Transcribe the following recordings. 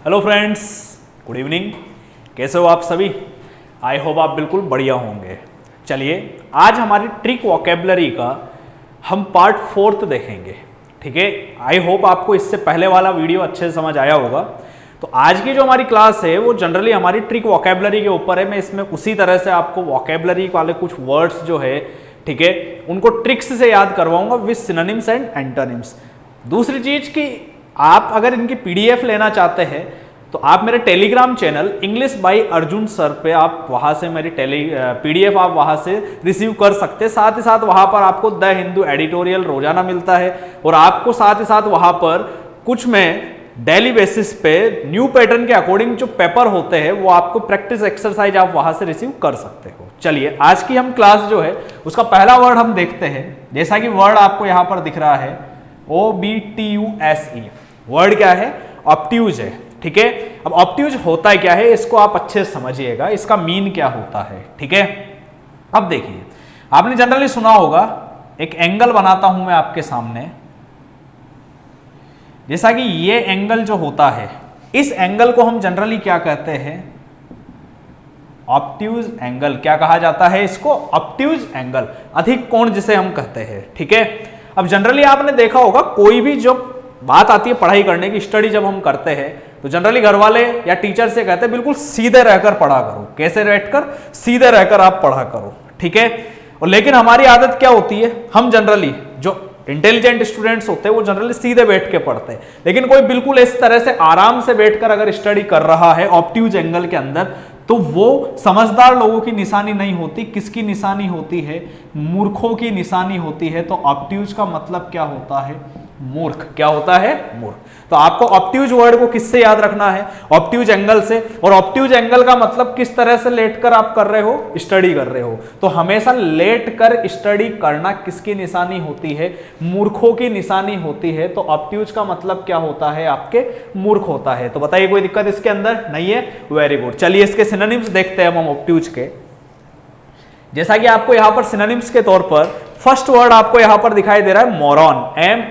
Hello friends, good evening. कैसे हो आप सभी? आई होप आप बिल्कुल बढ़िया होंगे। चलिए, आज हमारी ट्रिक वोकेबलरी का हम पार्ट 4 देखेंगे। ठीक है, आई होप आपको इससे पहले वाला वीडियो अच्छे से समझ आया होगा। तो आज की जो हमारी क्लास है वो जनरली हमारी ट्रिक वोकेबलरी के ऊपर है। मैं इसमें उसी तरह से आपको वोकेबलरी वाले कुछ वर्ड्स जो है, ठीक है, उनको ट्रिक्स से याद करवाऊंगा विद सिनोनिम्स एंड एंटोनिम्स। दूसरी चीज कि आप अगर इनकी पीडीएफ लेना चाहते हैं तो आप मेरे Telegram channel English by Arjun sir पे आप वहां से मेरी पीडीएफ आप वहां से रिसीव कर सकते हैं। साथ ही साथ वहां पर आपको द हिंदू एडिटोरियल रोजाना मिलता है और आपको साथ ही साथ वहां पर कुछ मैं डेली बेसिस पे न्यू पैटर्न के अकॉर्डिंग जो पेपर होते हैं वो आपको प्रैक्टिस एक्सरसाइज आप वहां से रिसीव कर सकते हो। चलिए, आज की हम क्लास जो है उसका पहला वर्ड हम देखते हैं। जैसा कि वर्ड आपको यहां पर दिख रहा है OBTUSE। वर्ड क्या है? ऑब्ट्यूज है। ठीक है, अब ऑब्ट्यूज होता है क्या है इसको आप अच्छे से समझिएगा, इसका मीन क्या होता है। ठीक है, अब देखिए, आपने जनरली सुना होगा एक एंगल बनाता हूं मैं आपके सामने। जैसा कि ये एंगल जो होता है, इस एंगल को हम जनरली क्या कहते हैं? Obtuse angle. क्या कहा जाता है इसको? ऑब्ट्यूज एंगल, अधिक कोण जिसे हम कहते हैं। ठीक है, अब जनरली आपने देखा होगा कोई भी जो बात आती है पढ़ाई करने की, स्टडी जब हम करते हैं तो जनरली घर वाले या टीचर से कहते हैं बिल्कुल सीधे रहकर पढ़ा करो। कैसे रहकर? सीधे रहकर आप पढ़ा करो। ठीक है, और लेकिन हमारी आदत क्या होती है, हम जनरली जो इंटेलिजेंट स्टूडेंट्स होते हैं वो जनरली सीधे बैठ के पढ़ते हैं। लेकिन कोई बिल्कुल इस तरह से आराम से बैठकर अगर स्टडी कर रहा है ऑब्ट्यूज एंगल के अंदर, तो वो समझदार लोगों की निशानी नहीं होती। किसकी निशानी होती है? मूर्खों की निशानी होती है। तो ऑब्ट्यूज का मतलब क्या होता है? मूर्ख। क्या होता है? मूर्ख। तो आपको ऑब्ट्यूज वर्ड को किससे याद रखना है? ऑब्ट्यूज एंगल से। और ऑब्ट्यूज एंगल का मतलब किस तरह से लेटकर आप कर रहे हो? स्टडी कर रहे हो। तो हमेशा लेटकर स्टडी करना किसकी निशानी होती है? मूर्खों की निशानी होती है। तो ऑब्ट्यूज का मतलब क्या होता है? आपके मूर्ख होता है। तो बताइए, कोई दिक्कत इसके अंदर नहीं है? Very good. चलिए, इसके सिनोनिम्स देखते हैं हम ऑब्ट्यूज के। जैसा कि आपको यहां पर सिनोनिम्स के तौर पर फर्स्ट वर्ड आपको यहां पर दिखाई दे रहा है मोरॉन।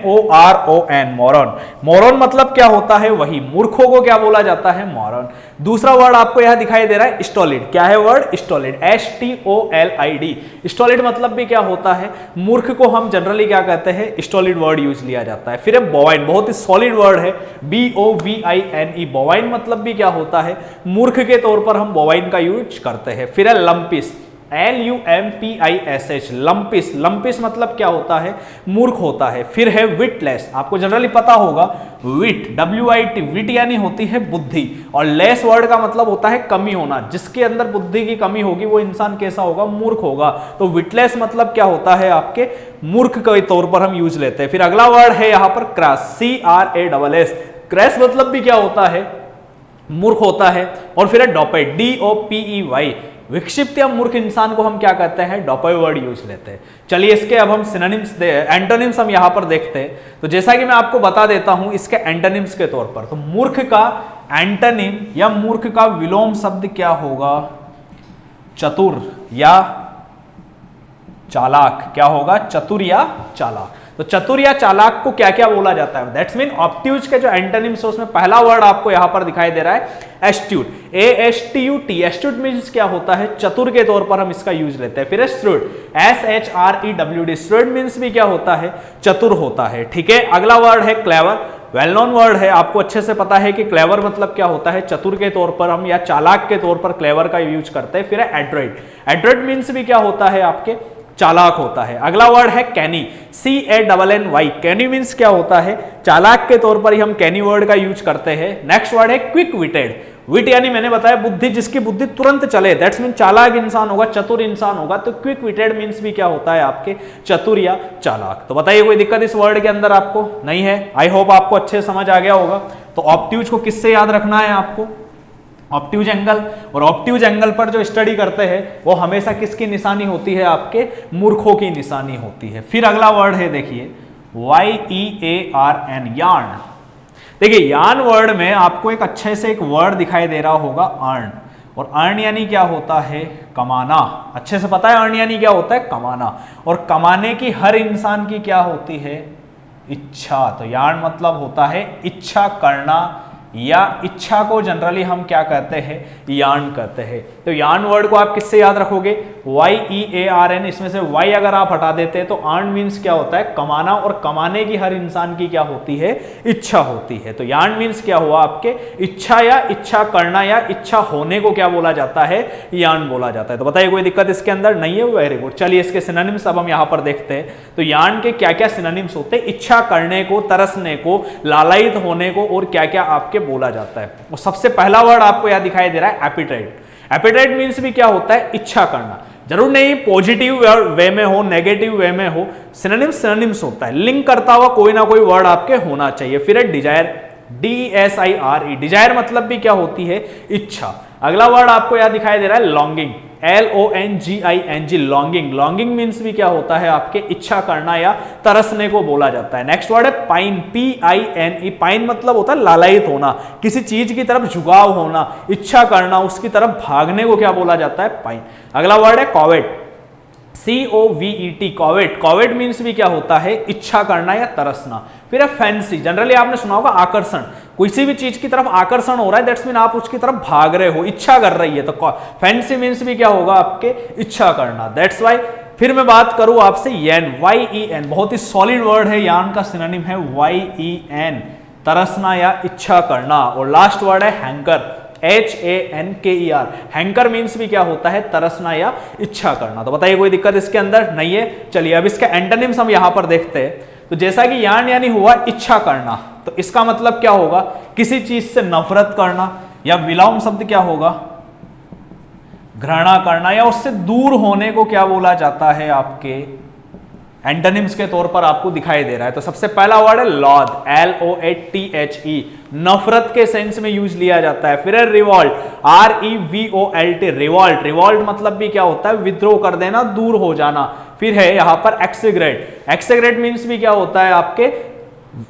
MORON, moron. मोरॉन मतलब क्या होता है? वही मूर्खों को क्या बोला जाता है? मोरॉन। दूसरा वर्ड आपको यहां दिखाई दे रहा है स्टोलिड। क्या है वर्ड? स्टोलिड, STOLID। स्टोलिड मतलब भी क्या होता है? मूर्ख को हम जनरली क्या कहते हैं? स्टोलिड वर्ड यूज लिया जाता है। फिर बोवाइन, बहुत ही सॉलिड वर्ड है, BOVINE। बोवाइन मतलब भी क्या होता है? मूर्ख के तौर पर हम बोवाइन का यूज करते हैं। फिर है लंपिस, LUMPISH, लंपिस। लंपिस मतलब क्या होता है? मूर्ख होता है। फिर है विटलेस। आपको जनरली पता होगा विट, WIT, विट यानी होती है बुद्धि, और लेस वर्ड का मतलब होता है कमी होना। जिसके अंदर बुद्धि की कमी होगी वो इंसान कैसा होगा? मूर्ख होगा। तो विटलेस मतलब क्या होता है? आपके मूर्ख के तौर पर हम यूज लेते हैं। फिर अगला वर्ड है यहां पर क्रैश, CRASS। क्रैश मतलब भी क्या होता है? मूर्ख होता है। और फिर है डॉपेड, DOPEY। विक्षिप्त या मूर्ख इंसान को हम क्या कहते हैं? डॉपेड वर्ड यूज लेते हैं। चलिए, इसके अब हम सिनोनिम्स एंटोनिम्स हम यहां पर देखते हैं। तो जैसा कि मैं आपको बता देता हूं इसके एंटोनिम्स के तौर पर, तो मूर्ख का एंटोनिम या मूर्ख का विलोम शब्द क्या होगा? चतुर या चालाक। क्या होगा? चतुर या चालाक। तो चतुर या चालाक को क्या क्या बोला जाता है? दैट्स मीन ऑब्ट्यूज के जो एंटोनिम्स है उसमें पहला वर्ड आपको यहां पर दिखाई दे रहा है एस्ट्यूट, ASTUT। एस्ट्यूट मींस क्या होता है? चतुर के तौर पर हम इसका यूज लेते हैं। फिर श्रूड, SHREWD। श्रूड मींस भी क्या होता है? चतुर होता है। ठीक है, अगला वर्ड है क्लेवर। वेल नोन वर्ड है, आपको अच्छे से पता है कि क्लेवर मतलब क्या होता है? चतुर के तौर पर हम या चालाक के तौर पर क्लेवर का यूज करते हैं। फिर है एड्रोइड। एड्रोइड मींस भी क्या होता है? आपके चालाक होता है। अगला वर्ड है कैनी, CANNY। कैनी मींस क्या होता है? चालाक के तौर पर ही हम कैनी वर्ड का यूज करते हैं। नेक्स्ट वर्ड है क्विक विटेड। विट यानी मैंने बताया बुद्धि, जिसकी बुद्धि तुरंत चले, दैट्स मीन चालाक इंसान होगा, चतुर इंसान होगा। तो क्विक विटेड मींस भी क्या होता है? आपके चतुर या चालाक। तो बताइए, कोई दिक्कत इस वर्ड के अंदर आपको नहीं है? आई होप आपको अच्छे समझ आ गया होगा। तो ऑब्ट्यूज को किससे याद रखना है आपको? Obtuse angle. और ऑब्ट्यूज एंगल पर जो स्टडी करते हैं वो हमेशा किसकी निशानी होती है? आपके मूर्खों की निशानी होती है। फिर अगला वर्ड है, देखिए YEARN, यार्न। देखिए, यार्न वर्ड में आपको एक अच्छे से एक वर्ड दिखाई दे रहा होगा, अर्न। और अर्न यानी क्या होता है? कमाना। अच्छे से पता है अर्न यानी क्या होता है? कमाना। और कमाने की हर इंसान की क्या होती है? इच्छा। तो यार्न मतलब होता है इच्छा करना या इच्छा को जनरली हम क्या कहते हैं, यार्न कहते हैं। तो यार्न वर्ड को आप किससे याद रखोगे, YEARN, इसमें से Y अगर आप हटा देते हैं तो अर्न मीन्स क्या होता है, कमाना, और कमाने की हर इंसान की क्या होती है, इच्छा होती है। तो यार्न मीन्स क्या हुआ, आपके इच्छा या इच्छा करना या इच्छा होने को क्या बोला जाता है, यार्न बोला जाता है। तो बताइए कोई दिक्कत इसके अंदर नहीं है, वेरी गुड। चलिए इसके सिनोनिम्स अब हम यहां पर देखते हैं। तो यार्न के क्या क्या सिनोनिम्स होते हैं, इच्छा करने को, तरसने को, लालायित होने को, और क्या क्या आपके बोला जाता है। और सबसे पहला वर्ड आपको यहां दिखाई दे रहा है एपिटाइट। एपिटाइट मीन्स भी क्या होता है, इच्छा करना। जरूर नहीं पॉजिटिव वे में हो, नेगेटिव वे में हो, सिनोनिम्स होता है, लिंक करता हुआ कोई ना कोई वर्ड आपके होना चाहिए। फिर है डिजायर, DSIRE, डिजायर मतलब भी क्या होती है, इच्छा। अगला वर्ड आपको यहां दिखाई दे रहा है longing, LONGING, longing. Longing means भी क्या होता है, आपके इच्छा करना या तरसने को बोला जाता है। नेक्स्ट वर्ड है पाइन, PINE, पाइन मतलब होता है लालायित होना, किसी चीज की तरफ झुकाव होना, इच्छा करना, उसकी तरफ भागने को क्या बोला जाता है, पाइन। अगला वर्ड है कॉवेट, COVET, कॉवेट। कॉवेट मीन्स भी क्या होता है, इच्छा करना या तरसना। फिर है फैंसी, जनरली आपने सुना होगा आकर्षण, किसी भी चीज की तरफ आकर्षण हो रहा है, दैट्स मीन आप उसकी तरफ भाग रहे हो, इच्छा कर रही है। तो फैंसी मीन्स भी क्या होगा, आपके इच्छा करना, दैट्स वाई। फिर मैं बात करूं आपसे YEN, YEN बहुत ही सॉलिड वर्ड है, यान का सिनोनिम है YEN, तरसना या इच्छा करना। और लास्ट वर्ड है हैंकर, HANKER, हैंकर मीन्स भी क्या होता है, तरसना या इच्छा करना। तो बताइए कोई दिक्कत इसके अंदर नहीं है। चलिए अब इसके एंटोनिम्स हम यहां पर देखते हैं। तो जैसा कि यार्न यानी हुआ इच्छा करना, तो इसका मतलब क्या होगा, किसी चीज से नफरत करना, या विलोम शब्द क्या होगा, घृणा करना, या उससे दूर होने को क्या बोला जाता है, आपके एंटोनिम्स के तौर पर आपको दिखाई दे रहा है। तो सबसे पहला वर्ड है लॉद, LOATHE, नफरत के सेंस में यूज लिया जाता है। फिर है रिवॉल्ट, REVOLT, रिवॉल्ट। रिवॉल्ट मतलब भी क्या होता है, विद्रोह कर देना, दूर हो जाना। फिर है यहां पर एक्सेग्रेट, एक्सेग्रेट मीन्स भी क्या होता है, आपके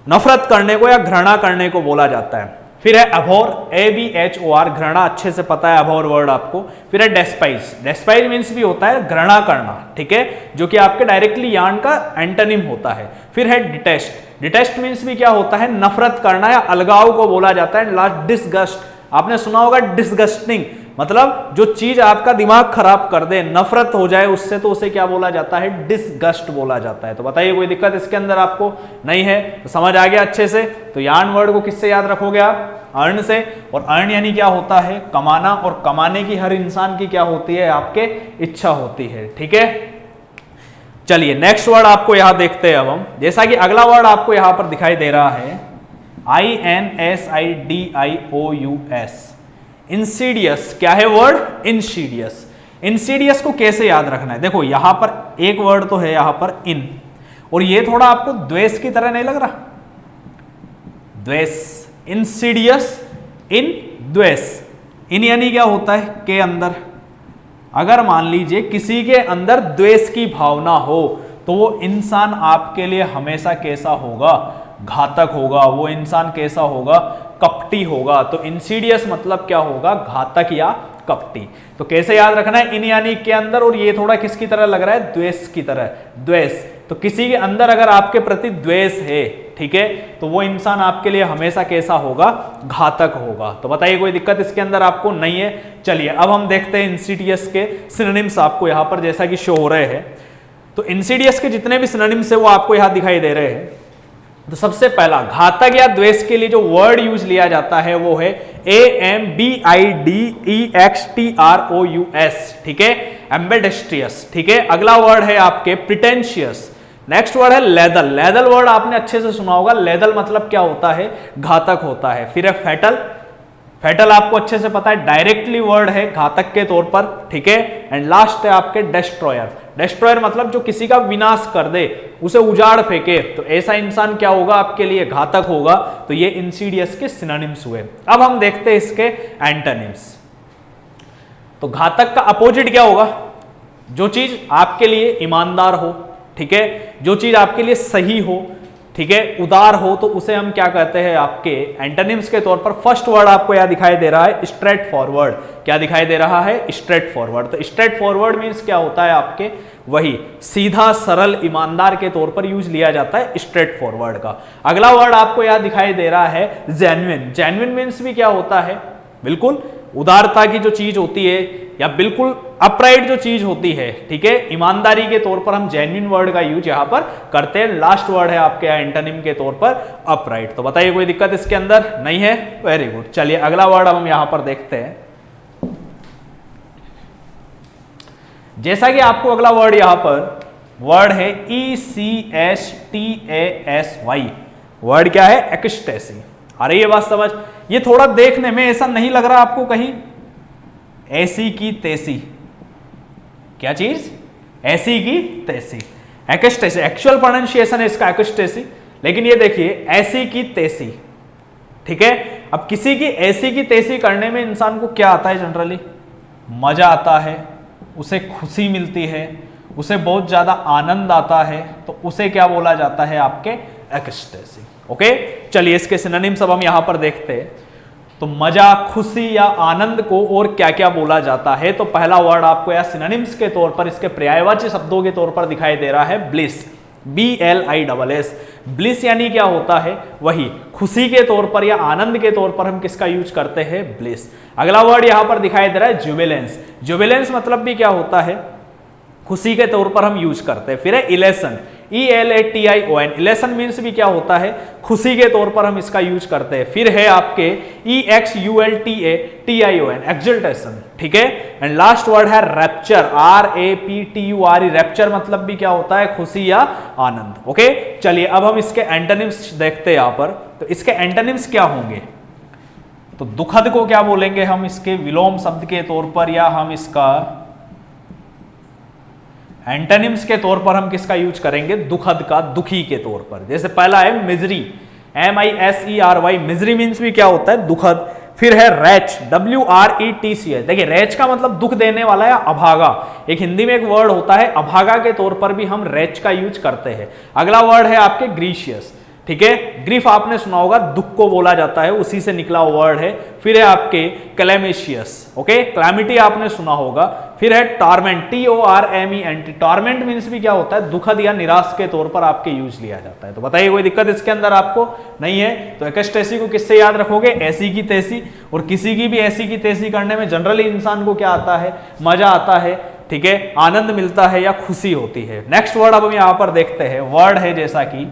नफरत करने को या घृणा करने को बोला जाता है। फिर है अभोर, ABHOR, घृणा, अच्छे से पता है अभोर वर्ड आपको। फिर है डेस्पाइज, डेस्पाइज मीन्स भी होता है घृणा करना, ठीक है, जो कि आपके डायरेक्टली यार्न का एंटोनिम होता है। फिर है डिटेस्ट, डिटेस्ट मीन्स भी क्या होता है, नफरत करना या अलगाव को बोला जाता है। लास्ट डिसगस्ट, आपने सुना होगा डिसगस्टिंग, मतलब जो चीज आपका दिमाग खराब कर दे, नफरत हो जाए उससे, तो उसे क्या बोला जाता है, डिसगस्ट बोला जाता है। तो बताइए कोई दिक्कत इसके अंदर आपको नहीं है, तो समझ आ गया अच्छे से। तो यार्न वर्ड को किससे याद रखोगे आप, अर्न से। और अर्न यानी क्या होता है, कमाना, और कमाने की हर इंसान की क्या होती है, आपके इच्छा होती है, ठीक है। चलिए नेक्स्ट वर्ड आपको यहां देखते हैं अब हम। जैसा कि अगला वर्ड आपको यहां पर दिखाई दे रहा है INSIDIOUS, इंसीडियस। क्या है वर्ड, इंसीडियस। इंसीडियस को कैसे याद रखना है, देखो यहां पर एक वर्ड तो है यहां पर इन, और ये थोड़ा आपको द्वेष की तरह नहीं लग रहा, द्वेष, इंसीडियस, इन, द्वेष। इन यानी क्या होता है, के अंदर अगर मान लीजिए किसी के अंदर द्वेष की भावना हो, तो वो इंसान आपके लिए हमेशा कैसा होगा, घातक होगा। वो इंसान कैसा होगा, कपटी होगा। तो इंसीडियस मतलब क्या होगा, घातक या कपटी। तो कैसे याद रखना है, इन यानी के अंदर, और ये थोड़ा किसकी तरह लग रहा है, द्वेष की तरह, द्वेष। तो किसी के अंदर अगर आपके प्रति द्वेष है, ठीक है, तो वो इंसान आपके लिए हमेशा कैसा होगा, घातक होगा। तो बताइए कोई दिक्कत इसके अंदर आपको नहीं है। चलिए अब हम देखते हैं इंसीडियस के सिनोनिम्स आपको यहां पर जैसा कि शो हो रहे हैं। तो इंसीडियस के जितने भी सिनोनिम्स है वो आपको यहां दिखाई दे रहे हैं। तो सबसे पहला घातक या द्वेष के लिए जो वर्ड यूज लिया जाता है वो है AMBIDEXTROUS, ठीक है, एम्बेडेस्ट्रियस, ठीक है। अगला वर्ड है आपके प्रिटेंशियस। नेक्स्ट वर्ड है लेदल। लेदल वर्ड आपने अच्छे से सुना होगा, लेदल मतलब क्या होता है, घातक होता है। फिर है फैटल, फैटल आपको अच्छे से पता है डायरेक्टली वर्ड है घातक के तौर पर, ठीक है। एंड लास्ट है आपके डेस्ट्रॉयर। डेस्ट्रॉयर मतलब जो किसी का विनाश कर दे, उसे उजाड़ फेंके, तो ऐसा इंसान क्या होगा, आपके लिए घातक होगा। तो ये इंसीडियस के सिनोनिम्स हुए। अब हम देखते हैं इसके एंटोनिम्स। तो घातक का अपोजिट क्या होगा, जो चीज आपके लिए ईमानदार हो, ठीक है, जो चीज आपके लिए सही हो, ठीक है, उदार हो तो उसे हम क्या कहते हैं आपके एंटोनिम्स के तौर पर। फर्स्ट वर्ड आपको यह दिखाई दे रहा है स्ट्रेट फॉरवर्ड। क्या दिखाई दे रहा है? Straight forward. तो स्ट्रेट फॉरवर्ड मीन्स क्या होता है आपके, वही सीधा सरल ईमानदार के तौर पर यूज लिया जाता है स्ट्रेट फॉरवर्ड का। अगला वर्ड आपको यह दिखाई दे रहा है जेन्युइन। जेन्युइन मीन्स भी क्या होता है, बिल्कुल उदारता की जो चीज होती है या बिल्कुल अपराइट जो चीज होती है, ठीक है, ईमानदारी के तौर पर हम जेन्युइन वर्ड का यूज यहां पर करते हैं। लास्ट वर्ड है आपके एंटोनिम के तौर पर अपराइट। तो बताइए कोई दिक्कत इसके अंदर नहीं है? Very good. चलिए अगला वर्ड अब हम यहां पर देखते हैं। जैसा कि आपको अगला वर्ड यहां पर वर्ड है ECSTASY। वर्ड क्या है? एक्सटेसी। आ रही है बात समझ? ये थोड़ा देखने में ऐसा नहीं लग रहा आपको कहीं ऐसी की तैसी? क्या चीज? ऐसी की तैसी, एक्सटेसी। एक्चुअल प्रोनाउंसिएशन है इसका एक्सटेसी, लेकिन ये देखिए ऐसी की तैसी, ठीक है। अब किसी की ऐसी की तैसी करने में इंसान को क्या आता है? जनरली मजा आता है, उसे खुशी मिलती है, उसे बहुत ज्यादा आनंद आता है, तो उसे क्या बोला जाता है? आपके एक्सटेसी। ओके, चलिए इसके सिनोनिम्स अब हम यहां पर देखते हैं। तो मजा, खुशी या आनंद को और क्या क्या बोला जाता है? तो पहला वर्ड आपको या सिनोनिम्स के तौर पर, इसके पर्यायवाची शब्दों के तौर पर दिखाई दे रहा है ब्लिस। BLISS। ब्लिस यानी क्या होता है? वही खुशी के तौर पर या आनंद के तौर पर हम किसका यूज करते हैं? ब्लिस। अगला वर्ड यहां पर दिखाई दे रहा है जुबिलेंस। जुबिलेंस मतलब भी क्या होता है? खुशी के तौर पर हम यूज करते हैं। फिर है इलेशन, ELATION। इलेशन मीन्स भी क्या होता है? खुशी के तौर पर हम इसका यूज करते हैं। फिर है आपके EXULTATION, एक्सल्टेशन, ठीक है। एंड लास्ट वर्ड है रैप्चर, RAPTURE। रैप्चर मतलब भी क्या होता है? खुशी या आनंद। ओके, चलिए अब हम इसके एंटोनिम्स देखते हैं यहां पर। तो इसके एंटोनिम्स क्या होंगे? तो दुखद को क्या बोलेंगे हम? इसके विलोम शब्द के तौर पर, या हम इसका एंटोनिम्स के तौर पर हम किसका यूज करेंगे? दुखद का, दुखी के तौर पर। जैसे पहला है मिजरी, MISERY। मिजरी मीन्स भी क्या होता है? दुखद। फिर है रैच, WRETCH। देखिए रैच का मतलब दुख देने वाला या अभागा। एक हिंदी में एक वर्ड होता है अभागा के तौर पर भी हम रैच का यूज करते हैं। अगला वर्ड है आपके ग्रीशियस, ठीक है। ग्रीफ आपने सुना होगा, दुख को बोला जाता है, उसी से निकला वर्ड है। फिर है आपके क्लेमेशियस, ओके, क्लैमिटी आपने सुना होगा। फिर है टॉर्मेंट, TORMENT। टॉर्मेंट मीन्स भी क्या होता है? दुखद या निराश के तौर पर आपके यूज लिया जाता है। तो बताइए कोई दिक्कत इसके अंदर आपको नहीं है? तो एक्सटेसी को किससे याद रखोगे? ऐसी की तैसी। और किसी की भी ऐसी की तैसी करने में जनरली इंसान को क्या आता है? मजा आता है, ठीक है, आनंद मिलता है या खुशी होती है। नेक्स्ट वर्ड अब हम यहां पर देखते हैं। वर्ड है जैसा कि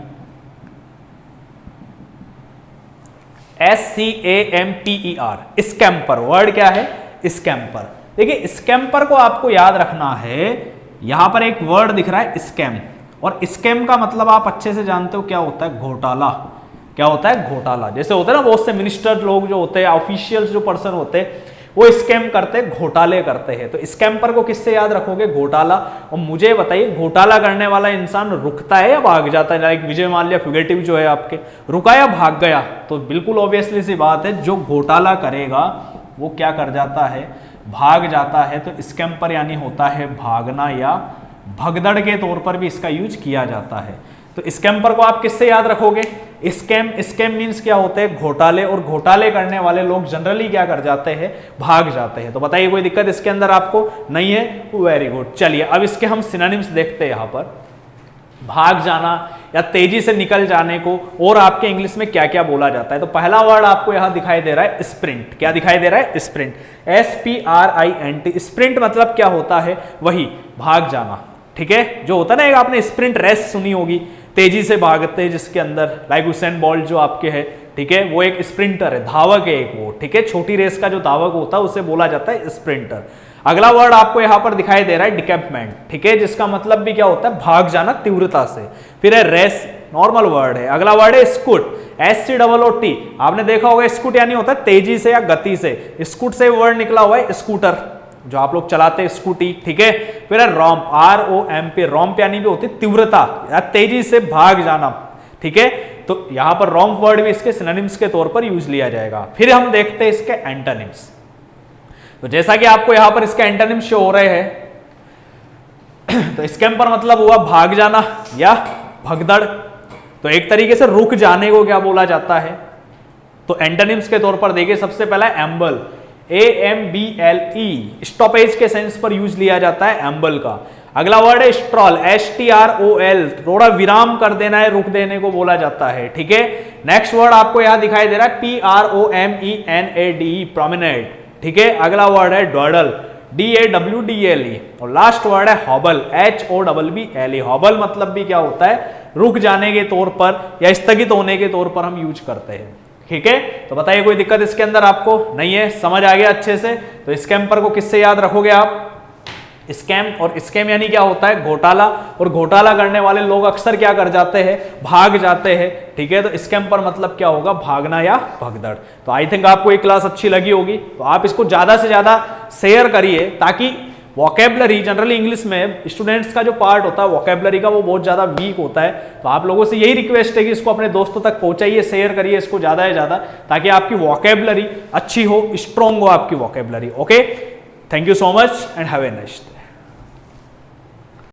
SCAMPER, स्कैम्पर। वर्ड क्या है? स्कैम्पर। देखिए स्कैम्पर को आपको याद रखना है। यहां पर एक वर्ड दिख रहा है स्कैम, और स्कैम का मतलब आप अच्छे से जानते हो क्या होता है? घोटाला। क्या होता है? घोटाला। जैसे होता है ना बहुत से मिनिस्टर लोग जो होते हैं, ऑफिशियल्स जो पर्सन होते हैं, वो स्कैम करते हैं, घोटाले करते हैं। तो स्कैम्पर को किससे याद रखोगे? घोटाला। और मुझे बताइए घोटाला करने वाला इंसान रुकता है या भाग जाता है? लाइक विजय माल्या फिगरेटिव जो है आपके, रुका या भाग गया? तो बिल्कुल ऑब्वियसली सी बात है, जो घोटाला करेगा वो क्या कर जाता है? भाग जाता है। तो स्कैम्पर यानी होता है भागना, या भगदड़ के तौर पर भी इसका यूज किया जाता है। तो स्कैम्पर को आप किससे याद रखोगे? स्कैम मीन्स क्या होते हैं? घोटाले। और घोटाले करने वाले लोग जनरली क्या कर जाते हैं? भाग जाते हैं। तो बताइए कोई दिक्कत इसके अंदर आपको नहीं है? Very good. चलिए अब इसके हम सिनोनिम्स देखते हैं। यहां पर भाग जाना या तेजी से निकल जाने को और आपके इंग्लिश में क्या क्या बोला जाता है? तो पहला वर्ड आपको यहां दिखाई दे रहा है स्प्रिंट। क्या दिखाई दे रहा है? Sprint, SPRINT। स्प्रिंट मतलब क्या होता है? वही भाग जाना, ठीक है। जो होता है ना, एक आपने स्प्रिंट रेस सुनी होगी, तेजी से भागते हैं, जिसके अंदर लाइक हुसैन बोल्ट जो आपके है, ठीक है, वो एक स्प्रिंटर है, धावक है एक वो, ठीक है। छोटी रेस का जो धावक होता है उसे बोला जाता है स्प्रिंटर। अगला वर्ड आपको यहां पर दिखाई दे रहा है डिकैम्पमेंट, ठीक है, जिसका मतलब भी क्या होता है? भाग जाना तीव्रता से। फिर है रेस, नॉर्मल वर्ड है। अगला वर्ड है स्कूट, SCOOT। आपने देखा होगा स्कूट यानी होता है तेजी से या गति से। स्कूट से वर्ड निकला हुआ है स्कूटर, जो आप लोग चलाते हैं स्कूटी, ठीक है। फिर है रॉम्प, ROMP। रॉम्प यानी भी होती है तीव्रता या तेजी से भाग जाना, ठीक है। तो यहां पर रॉम्प वर्ड भी इसके सिनोनिम्स के तौर पर यूज लिया जाएगा। फिर हम देखते हैं इसके एंटोनिम्स। तो जैसा कि आपको यहां पर इसके एंटोनिम्स शो हो रहे हैं, तो स्कैम्पर मतलब हुआ भाग जाना या भगदड़, तो एक तरीके से रुक जाने को क्या बोला जाता है? तो एंटोनिम्स के तौर पर देखिए, सबसे पहला एम्बल, AMBLE, स्टॉपेज के सेंस पर यूज लिया जाता है एम्बल का। अगला वर्ड है स्ट्रॉल, STROL, थोड़ा विराम कर देना है, रुक देने को बोला जाता है, ठीक है। नेक्स्ट वर्ड आपको यहां दिखाई दे रहा है PROMENADE, प्रोमिनेट, ठीक है। अगला वर्ड है डॉडल, DAWDLE, और लास्ट वर्ड है हॉबल, HOBBLE। हॉबल मतलब भी क्या होता है? रुक जाने के तौर पर या स्थगित होने के तौर पर हम यूज करते हैं, ठीक है। तो बताइए कोई दिक्कत इसके अंदर आपको नहीं है? समझ आ गया अच्छे से? तो स्कैम्पर को किससे याद रखोगे आप? स्कैम, और स्कैम यानी क्या होता है? घोटाला, और घोटाला करने वाले लोग अक्सर क्या कर जाते हैं? भाग जाते हैं, ठीक है। तो स्कैम्पर मतलब क्या होगा? भागना या भगदड़। तो आई थिंक आपको ये क्लास अच्छी लगी होगी, तो आप इसको ज्यादा से ज्यादा शेयर करिए, ताकि वोकेबलरी, जनरली इंग्लिश में स्टूडेंट्स का जो पार्ट होता है वोकेबलरी का, वो बहुत ज्यादा वीक होता है। तो आप लोगों से यही रिक्वेस्ट है कि इसको अपने दोस्तों तक पहुंचाइए, शेयर करिए इसको ज्यादा से ज्यादा, ताकि आपकी वोकेबलरी अच्छी हो, स्ट्रॉन्ग हो आपकी vocabulary. Okay, thank you so much and have a nice day.